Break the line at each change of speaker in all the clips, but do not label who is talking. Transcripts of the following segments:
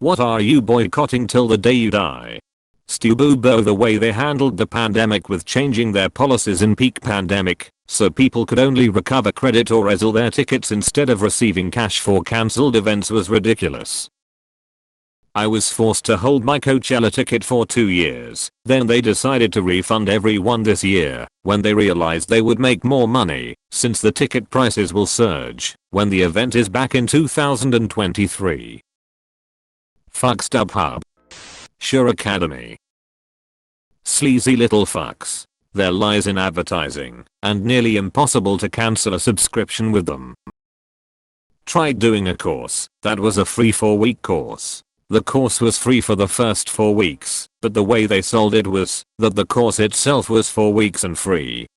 What are you boycotting till the day you die? Stububo the way they handled the pandemic with changing their policies in peak pandemic, so people could only recover credit or reserve their tickets instead of receiving cash for cancelled events was ridiculous. I was forced to hold my Coachella ticket for 2 years, then they decided to refund everyone this year, when they realized they would make more money, since the ticket prices will surge, when the event is back in 2023. Fuck StubHub. Sure Academy. Sleazy little fucks. Their lies in advertising, and nearly impossible to cancel a subscription with them. Tried doing a course, that was a free 4-week course. The course was free for the first 4 weeks, but the way they sold it was that the course itself was 4 weeks and free.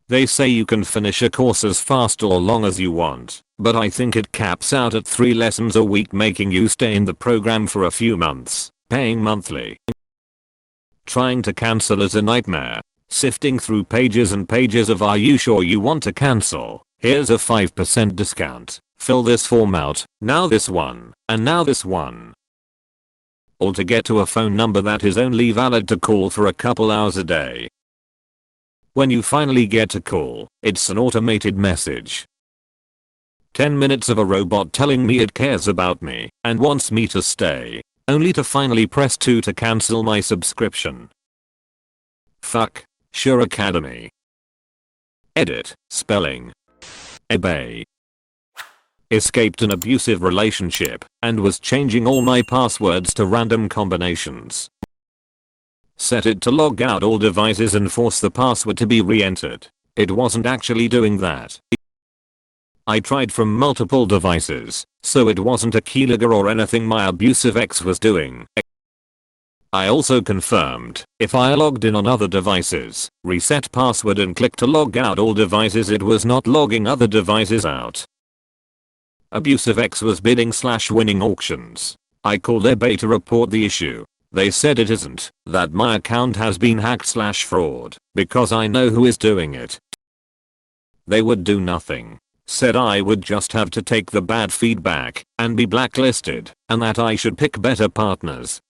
They say you can finish a course as fast or long as you want, but I think it caps out at 3 lessons a week, making you stay in the program for a few months, paying monthly. Trying to cancel is a nightmare. Sifting through pages and pages of "are you sure you want to cancel? Here's a 5% discount. Fill this form out, now this one, and now this one." All to get to a phone number that is only valid to call for a couple hours a day. When you finally get to call, it's an automated message. 10 minutes of a robot telling me it cares about me and wants me to stay, only to finally press 2 to cancel my subscription. Fuck. Sure Academy. Edit. Spelling. eBay. Escaped an abusive relationship and was changing all my passwords to random combinations. Set it to log out all devices and force the password to be re-entered. It wasn't actually doing that. I tried from multiple devices, so it wasn't a keylogger or anything my abusive ex was doing. I also confirmed, if I logged in on other devices, reset password and clicked to log out all devices, it was not logging other devices out. Abusive ex was bidding/winning auctions. I called eBay to report the issue. They said it isn't, that my account has been hacked/fraud, because I know who is doing it. They would do nothing. Said I would just have to take the bad feedback and be blacklisted, and that I should pick better partners.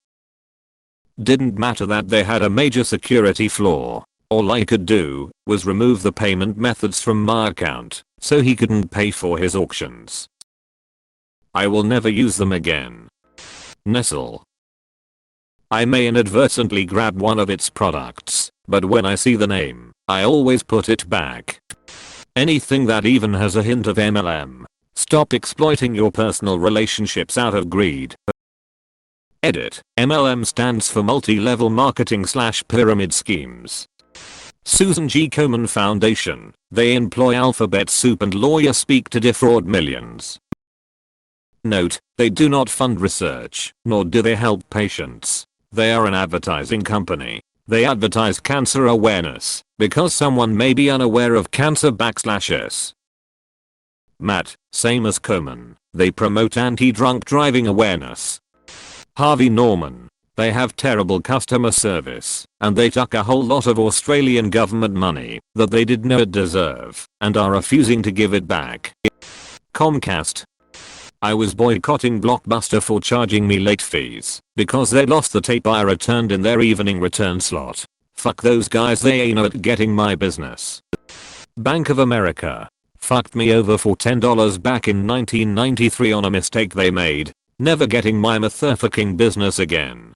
Didn't matter that they had a major security flaw. All I could do was remove the payment methods from my account, so he couldn't pay for his auctions. I will never use them again. Nestle. I may inadvertently grab one of its products, but when I see the name, I always put it back. Anything that even has a hint of MLM. Stop exploiting your personal relationships out of greed. Edit. MLM stands for multi-level marketing/pyramid schemes. Susan G. Komen Foundation. They employ alphabet soup and lawyer speak to defraud millions. Note, they do not fund research, nor do they help patients. They are an advertising company. They advertise cancer awareness, because someone may be unaware of cancer/s. Matt, same as Komen. They promote anti-drunk driving awareness. Harvey Norman. They have terrible customer service, and they took a whole lot of Australian government money that they did not deserve, and are refusing to give it back. Comcast. I was boycotting Blockbuster for charging me late fees, because they lost the tape I returned in their evening return slot. Fuck those guys, they ain't at getting my business. Bank of America. Fucked me over for $10 back in 1993 on a mistake they made. Never getting my motherfucking business again.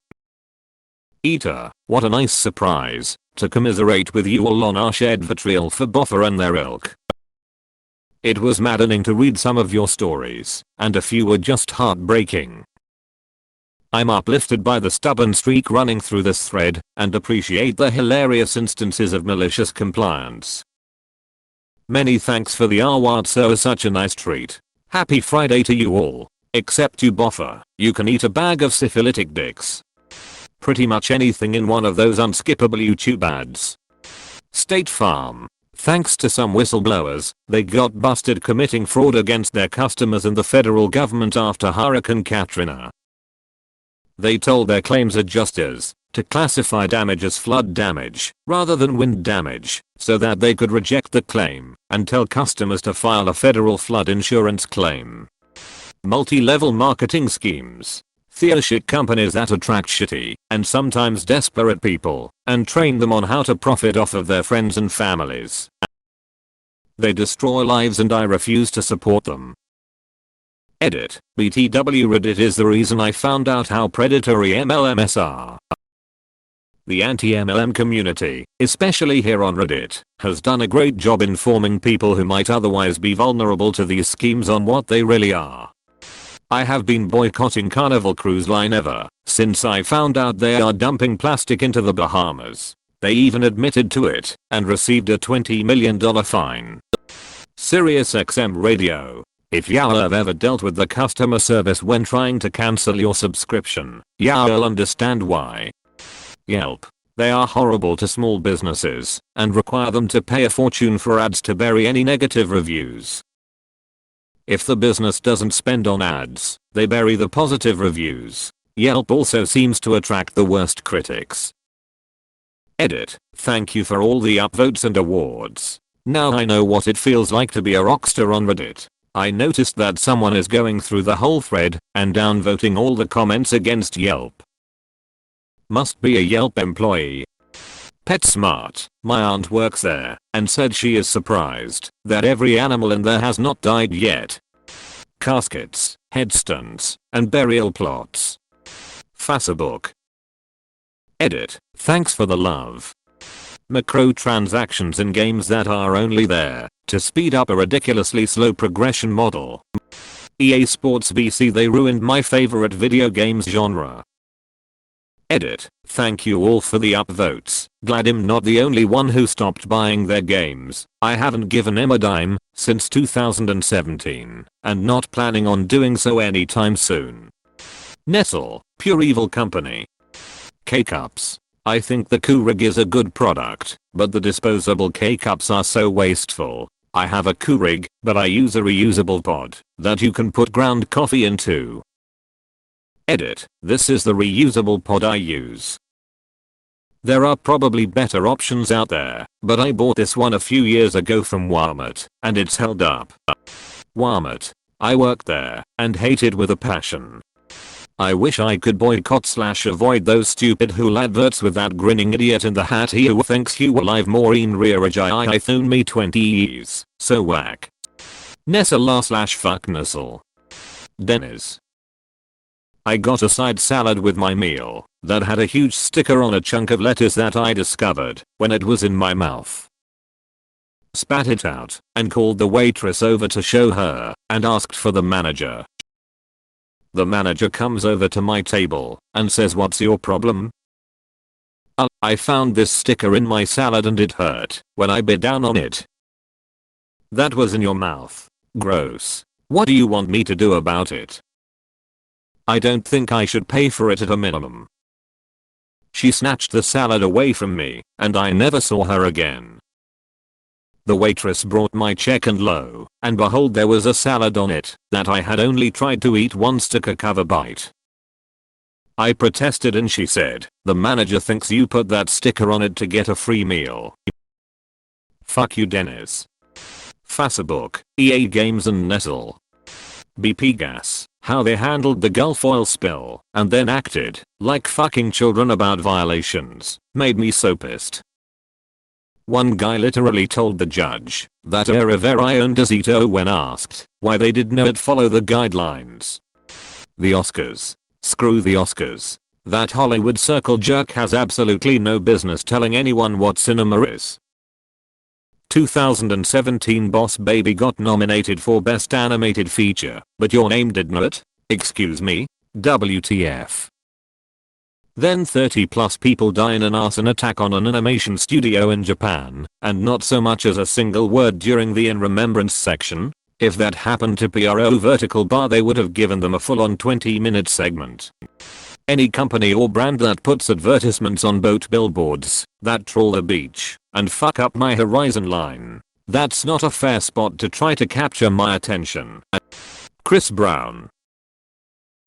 Eater, what a nice surprise to commiserate with you all on our shared vitriol for Boffa and their ilk. It was maddening to read some of your stories, and a few were just heartbreaking. I'm uplifted by the stubborn streak running through this thread, and appreciate the hilarious instances of malicious compliance. Many thanks for the award, sir, such a nice treat. Happy Friday to you all. Except you Boffa, you can eat a bag of syphilitic dicks. Pretty much anything in one of those unskippable YouTube ads. State Farm. Thanks to some whistleblowers, they got busted committing fraud against their customers and the federal government after Hurricane Katrina. They told their claims adjusters to classify damage as flood damage rather than wind damage, so that they could reject the claim and tell customers to file a federal flood insurance claim. Multi-level marketing schemes. They're shit companies that attract shitty and sometimes desperate people and train them on how to profit off of their friends and families. They destroy lives and I refuse to support them. Edit. BTW Reddit is the reason I found out how predatory MLMs are. The anti-MLM community, especially here on Reddit, has done a great job informing people who might otherwise be vulnerable to these schemes on what they really are. I have been boycotting Carnival Cruise Line ever since I found out they are dumping plastic into the Bahamas. They even admitted to it and received a $20 million fine. SiriusXM Radio. If y'all have ever dealt with the customer service when trying to cancel your subscription, y'all understand why. Yelp. They are horrible to small businesses and require them to pay a fortune for ads to bury any negative reviews. If the business doesn't spend on ads, they bury the positive reviews. Yelp also seems to attract the worst critics. Edit. Thank you for all the upvotes and awards. Now I know what it feels like to be a rockstar on Reddit. I noticed that someone is going through the whole thread and downvoting all the comments against Yelp. Must be a Yelp employee. PetSmart. My aunt works there and said she is surprised that every animal in there has not died yet. Caskets, headstones, and burial plots. Facebook. Edit. Thanks for the love. Microtransactions in games that are only there to speed up a ridiculously slow progression model. EA Sports VC. They ruined my favorite video games genre. Edit. Thank you all for the upvotes. Glad I'm not the only one who stopped buying their games. I haven't given him a dime since 2017 and not planning on doing so anytime soon. Nestle. Pure evil company. K-Cups. I think the Keurig is a good product, but the disposable K-Cups are so wasteful. I have a Keurig, but I use a reusable pod that you can put ground coffee into. Edit. This is the reusable pod I use. There are probably better options out there, but I bought this one a few years ago from Walmart, and it's held up. Walmart. I worked there and hate it with a passion. I wish I could boycott/avoid those stupid Hulu adverts with that grinning idiot in the hat who thinks you alive Maureen Rearajai thun me 20 E's. So whack. Nestle/fuck Nestle. Dennis. I got a side salad with my meal that had a huge sticker on a chunk of lettuce that I discovered when it was in my mouth. Spat it out and called the waitress over to show her and asked for the manager. The manager comes over to my table and says, "What's your problem?" I found this sticker in my salad and it hurt when I bit down on it." "That was in your mouth. Gross. What do you want me to do about it?" "I don't think I should pay for it at a minimum." She snatched the salad away from me and I never saw her again. The waitress brought my check and lo and behold there was a salad on it that I had only tried to eat one sticker cover bite. I protested and she said, "The manager thinks you put that sticker on it to get a free meal." Fuck you, Dennis. Facebook, EA Games and Nestle. BP Gas. How they handled the Gulf oil spill and then acted like fucking children about violations made me so pissed. One guy literally told the judge that I owned a Zito when asked why they did not follow the guidelines. The Oscars. Screw the Oscars. That Hollywood circle jerk has absolutely no business telling anyone what cinema is. 2017 Boss Baby got nominated for Best Animated Feature, but your name did not? Excuse me? WTF. Then 30 plus people die in an arson attack on an animation studio in Japan, and not so much as a single word during the in remembrance section. If that happened to PRO Vertical Bar they would have given them a full-on 20-minute segment. Any company or brand that puts advertisements on boat billboards that troll the beach and fuck up my horizon line, that's not a fair spot to try to capture my attention. Chris Brown.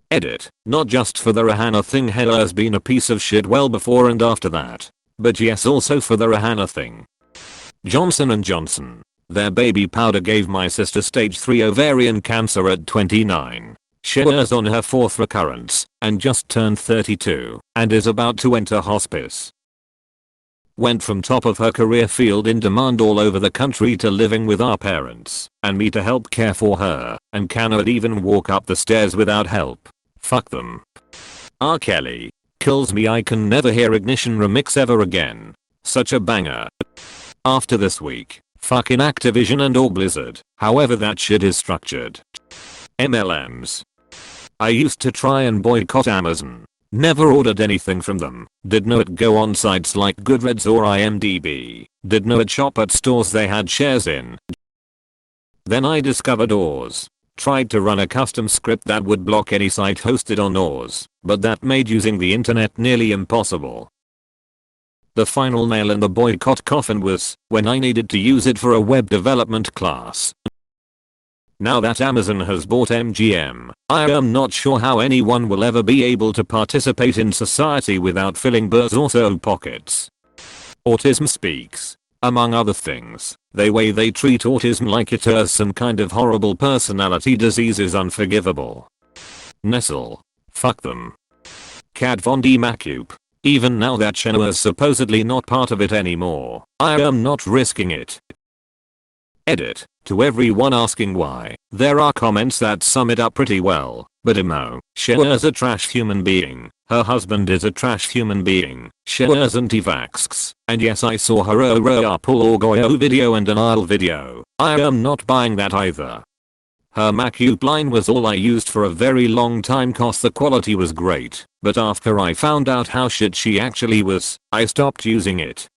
Edit. Not just for the Rihanna thing, Hella has been a piece of shit well before and after that. But yes, also for the Rihanna thing. Johnson & Johnson. Their baby powder gave my sister stage 3 ovarian cancer at 29. She is on her 4th recurrence and just turned 32 and is about to enter hospice. Went from top of her career field in demand all over the country to living with our parents and me to help care for her, and cannot even walk up the stairs without help. Fuck them. R. Kelly. Kills me. I can never hear Ignition remix ever again. Such a banger. After this week, fucking Activision and or Blizzard, however that shit is structured. MLMs. I used to try and boycott Amazon. Never ordered anything from them. Did not go on sites like Goodreads or IMDb. Did not shop at stores they had shares in. Then I discovered Oz. Tried to run a custom script that would block any site hosted on Oz, but that made using the internet nearly impossible. The final nail in the boycott coffin was when I needed to use it for a web development class. Now that Amazon has bought MGM, I am not sure how anyone will ever be able to participate in society without filling Bezos' own pockets. Autism speaks. Among other things, the way they treat autism like it is some kind of horrible personality disease is unforgivable. Nestle. Fuck them. Kat Von D. Macup. Even now that Cheno is supposedly not part of it anymore, I am not risking it. Edit. To everyone asking why, there are comments that sum it up pretty well, but Shea is a trash human being, her husband is a trash human being, Shea is anti-vaxx, and yes I saw her oq0qjx video and an aisle video, I am not buying that either. Her Macup line was all I used for a very long time cause the quality was great, but after I found out how shit she actually was, I stopped using it.